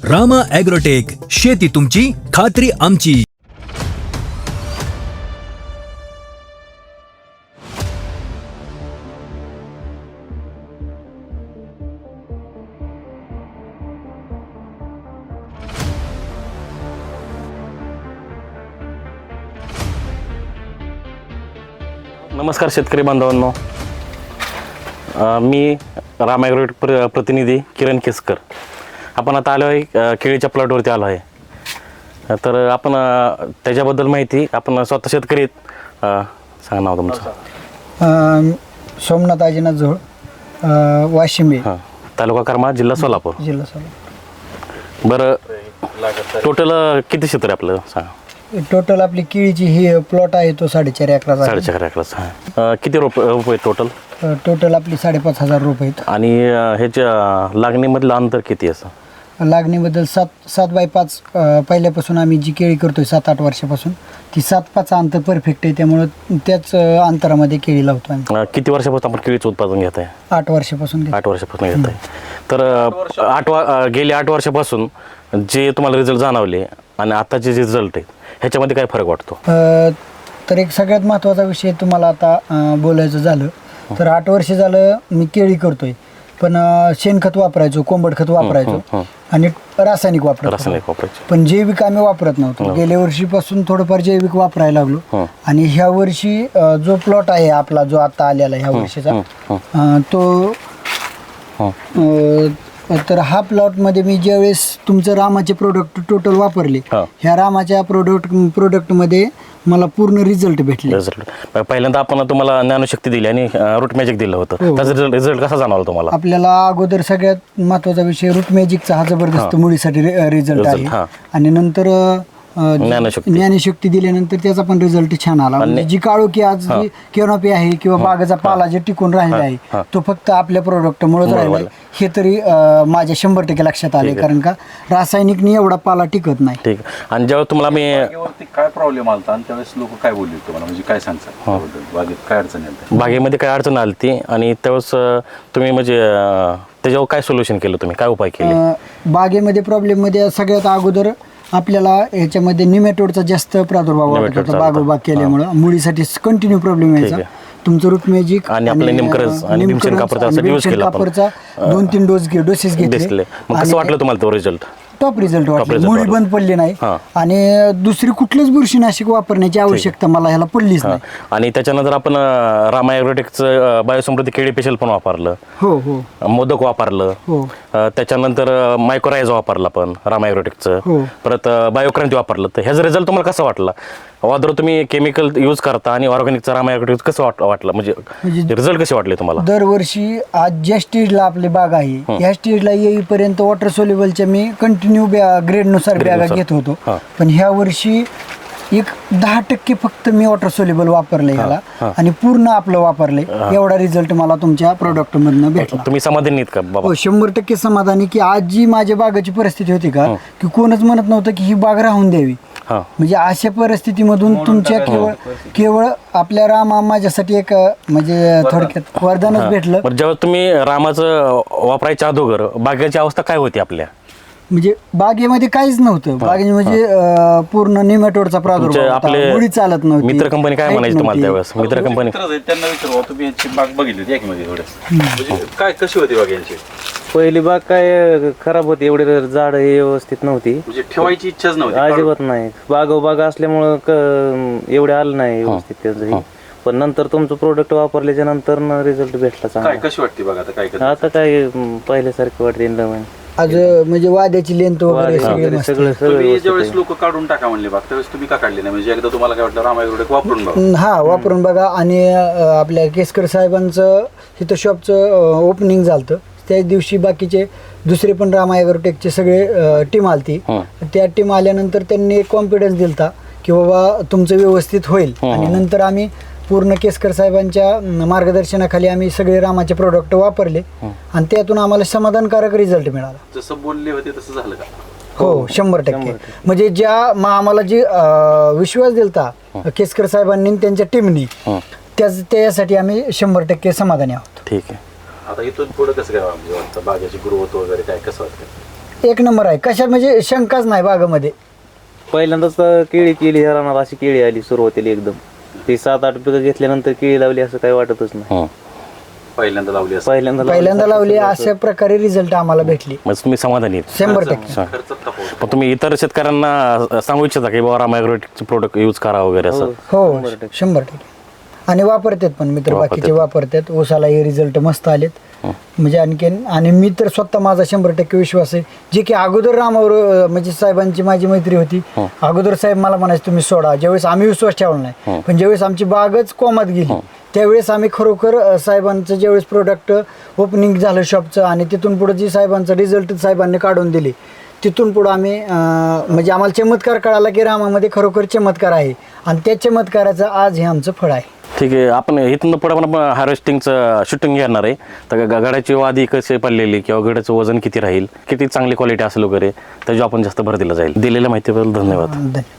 Rama agrotech, शेती तुमची, खात्री आमची. नमस्कार शेतकरी बांधवांनो, मी रामा ॲग्रोटेक प्रतिनिधी किरण केसकर. आपण आता आलो आहे केळीच्या प्लॉटवरती आलो आहे. तर आपण त्याच्याबद्दल माहिती आपण स्वतः शेतकरी सांगा नाव तुमचं. सोमनाथ आजीनाथ जोळ, वाशिम, तालुका करमाळा, जिल्हा सोलापूर. जिल्हा सोलापूर. बरं, टोटल किती क्षेत्र आहे आपलं सांगा. टोटल आपली केळीची ही प्लॉट आहे तो 4.5 एकराचा. 4.5 एकराचा. किती रोप टोटल? टोटल आपली 5,500 रोप आहेत. आणि ह्याच्या लागणीमधलं अंतर किती असं? लागणीबद्दल 7x5 पहिल्यापासून आम्ही जी केळी करतोय 7-8 वर्षापासून, ती 7-5 अंतर परफेक्ट आहे. त्यामुळं त्याच अंतरामध्ये केळी लावतो आम्ही. किती वर्षापासून आपण केळीचं उत्पादन घेत आहे? 8 वर्षापासून. 8 वर्षापासून घेत आहे. तर गेल्या 8 वर्षापासून जे तुम्हाला रिझल्ट जाणवले आणि आताचे जे रिझल्ट आहेत ह्याच्यामध्ये काय फरक वाटतो? तर एक सगळ्यात महत्त्वाचा विषय तुम्हाला आता बोलायचं झालं तर 8 वर्ष झालं मी केळी करतोय, पण शेणखत वापरायचो, कोंबड खत वापरायचो आणि रासायनिक वापरायचो. पण जैविक आम्ही वापरत नव्हतो. गेल्या वर्षीपासून थोडंफार जैविक वापरायला लागलो. आणि ह्या वर्षी जो प्लॉट आहे आपला जो आता आलेला ह्या वर्षीचा तो तर हा प्लॉटमध्ये मी ज्यावेळेस तुमचं रामाचे प्रोडक्ट टोटल वापरले, ह्या रामाच्या प्रोडक्टमध्ये मला पूर्ण रिझल्ट भेटले. पहिल्यांदा आपण तुम्हाला ज्ञानशक्ती दिली आणि रूट मॅजिक दिलं होतं. त्याचा रिझल्ट कसा जाणवला तुम्हाला? आपल्याला अगोदर सगळ्यात महत्वाचा विषय रूट मॅजिकचा हा जबरदस्त मुळीसाठी रिझल्ट आहे. आणि नंतर ज्ञानशक्ती दिल्यानंतर त्याचा पण रिझल्ट छान आला. म्हणजे जी काळोखी आज जी कॅनोपी आहे किंवा बागेचा पाला जे टिकून राहिला आहे तो फक्त आपल्या प्रोडक्टमुळेच राहिला आहे, हे तरी माझ्या 100% लक्षात आले. कारण का रासायनिकनी एवढा पाला टिकत नाही. ठीक. आणि जेव्हा तुम्हाला काय प्रॉब्लेम आलता आणि त्यावेळेस लोक काय बोलले तुम्हाला, म्हणजे काय सांगता बागेत काय अडचण आली? बागेमध्ये काय अडचण आली ती आणि त्यावेळेस तुम्ही म्हणजे त्याच्यावर काय सोल्युशन केलं, तुम्ही काय उपाय केले? बागेमध्ये प्रॉब्लेममध्ये सगळ्यात अगोदर आपल्याला ह्याच्यामध्ये निमॅटोडचा जास्त प्रादुर्भाव वाटत होता. बागोबाग केल्यामुळं मुळीसाठी कंटिन्यू प्रॉब्लेम यायचा. तुमचं रूट मॅजिक आणि आपलं निमकरज कापरचा 2-3 डोसेस घेतले. कसं वाटलं तुम्हाला तो रिझल्ट? टॉप रिझल्ट वाटले. मुळी बंद पडली नाही आणि दुसरी कुठलंच बुरशीनाशक वापरण्याची आवश्यकता मला ह्याला पडलीच नाही. आणि त्याच्यानंतर आपण रामा ॲग्रोटेकचं बायोसमृद्धी केळी स्पेशल पण वापरलं. हो, मोदक वापरलं. त्याच्यानंतर मायक्रोरायझा वापरला पण रामा ॲग्रोटेकचं. परत बायोक्रांती वापरलं. तर ह्याचा रिझल्ट तुम्हाला कसा वाटला? वादर तुम्ही केमिकल यूज करता आणि ऑर्गॅनिकचं रामा ॲग्रोटेक कसं वाटलं, म्हणजे रिझल्ट कसे वाटले तुम्हाला? दरवर्षी आज ज्या स्टेजला आपली बाग आहे या स्टेजला येईपर्यंत वॉटर सोल्युबलच्या मी कंटिन्यू ग्रेडनुसार बॅगा घेत होतो. पण ह्या वर्षी एक 10% फक्त मी वॉटर सोल्युबल वापरले ह्याला आणि पूर्ण आपलं वापरले. एवढा रिझल्ट मला तुमच्या प्रोडक्ट मधनं भेटला. तुम्ही समाधानी आहेत का बाबा? 100% समाधानी. की आज जी माझ्या बागेची परिस्थिती होती का की कोणच म्हणत नव्हतं की ही बाग राहून द्यावी. म्हणजे अशा परिस्थितीमधून तुमच्या केवळ आपल्या रामा माझ्यासाठी एक म्हणजे थोडक्यात वरदानच भेटलं. जेव्हा तुम्ही रामाचं वापरायच्या अगोदर बागेची अवस्था काय होती आपल्या? म्हणजे बागेमध्ये काहीच नव्हतं. बागे म्हणजे पूर्ण निमॅटोडचा प्रादुर्भाव, आपले मुळी चालत नव्हती. मित्र कंपनी काय म्हणायची तुम्हाला त्यावेळेस? मित्र कंपनी त्यांना विचारवा, तुम्ही यांची बाग बघितली यामध्ये म्हणजे काय कशी होती बाग यांची? पहिली बाग काय खराब होती, एवढी झाड व्यवस्थित नव्हती, म्हणजे ठेवायची इच्छाच नव्हती अजिबात नाही. बाग असल्यामुळं एवढे आलं नाही व्यवस्थित त्यांचं. पण नंतर तुमचं प्रोडक्ट वापरल्याच्या नंतर रिझल्ट भेटला चांगला. कशी वाटते बाग आता? काय आता काय पहिल्यासारखं वाटते. आज म्हणजे वाद्याची लेंथ वगैरे सगळं ज्यावेळेस लोक काढून टाका म्हणले बाग त्यावेळेस तुम्ही का काढली नाही? म्हणजे एकदा तुम्हाला काय वाटलं रामा ॲग्रोटेक वापरून बघा? वापरून बघा. आणि आपल्या केसकर साहेबांचं इथं शॉपचं ओपनिंग झालं. त्याच दिवशी बाकीचे दुसरे पण रामा ॲग्रोटेकचे सगळे टीम आलती. त्या टीम आल्यानंतर त्यांनी एक कॉन्फिडन्स दिलता की बाबा तुमचं व्यवस्थित होईल. आणि नंतर आम्ही पूर्ण केसकर साहेबांच्या मार्गदर्शनाखाली आम्ही सगळे रामाचे प्रोडक्ट वापरले आणि त्यातून आम्हाला समाधानकारक रिझल्ट मिळाला. जसं बोलले होते तसं झालं का? हो, 100%. म्हणजे ज्या आम्हाला जी विश्वास दिलता केसकर साहेबांनी त्यांच्या टीमनी, त्यासाठी आम्ही 100% समाधानी आहोत. ठीक आहे. आता इथून पुढे कसं काय बागेची ग्रोथ वगैरे काय कसं वाटतं? एक नंबर आहे. कशा म्हणजे शंकाच नाही बागामध्ये. पहिल्यांदाच केळी केली ह्या रानात अशी केळी आली सुरुवातीला एकदम. ती 7-8 पिकं घेतल्यानंतर केळी लावली असं काही वाटतच नाही. पहिल्यांदा लावली असं पहिल्यांदा लावली अशा प्रकारे रिझल्ट आम्हाला भेटली. म्हणजे तुम्ही समाधानी आहेत. 100%. खर्चात तफावत. पण तुम्ही इतर शेतकऱ्यांना सांगू इच्छिता की बाबा रामायग्रोटेकचे प्रोडक्ट यूज करा वगैरे असं? हो 100%. आणि वापरतात पण मित्र बाकीचे वापरतात. ऊसाला हे रिझल्ट मस्त आलेत. म्हणजे आणखीन आणि मी तर स्वतः माझा 100% विश्वास आहे. जे की अगोदर रामावर म्हणजे साहेबांची माझी मैत्री होती. अगोदर साहेब मला म्हणायचे तुम्ही सोडा. ज्यावेळेस आम्ही विश्वास ठेवला नाही, पण ज्यावेळेस आमची बागच कोमात गेली त्यावेळेस आम्ही खरोखर साहेबांचं ज्यावेळेस प्रोडक्ट ओपनिंग झालं शॉपचं आणि तिथून पुढे जी साहेबांचं रिझल्ट साहेबांनी काढून दिली तिथून पुढं आम्ही म्हणजे आम्हाला चमत्कार कळाला की रामामध्ये खरोखर चमत्कार आहे आणि त्या चमत्काराचं आज हे आमचं फळ आहे. ठीक आहे. आपण इथून पुढे आपण हार्वेस्टिंगचं शूटिंग घेणार आहे. तर गडाची वादी कशी पडलेली किंवा गडाचं वजन किती राहील, किती चांगली क्वालिटी असेल वगैरे त्याच्यावर आपण जास्त भर दिला जाईल. दिलेल्या माहितीबद्दल धन्यवाद. धन्यवाद.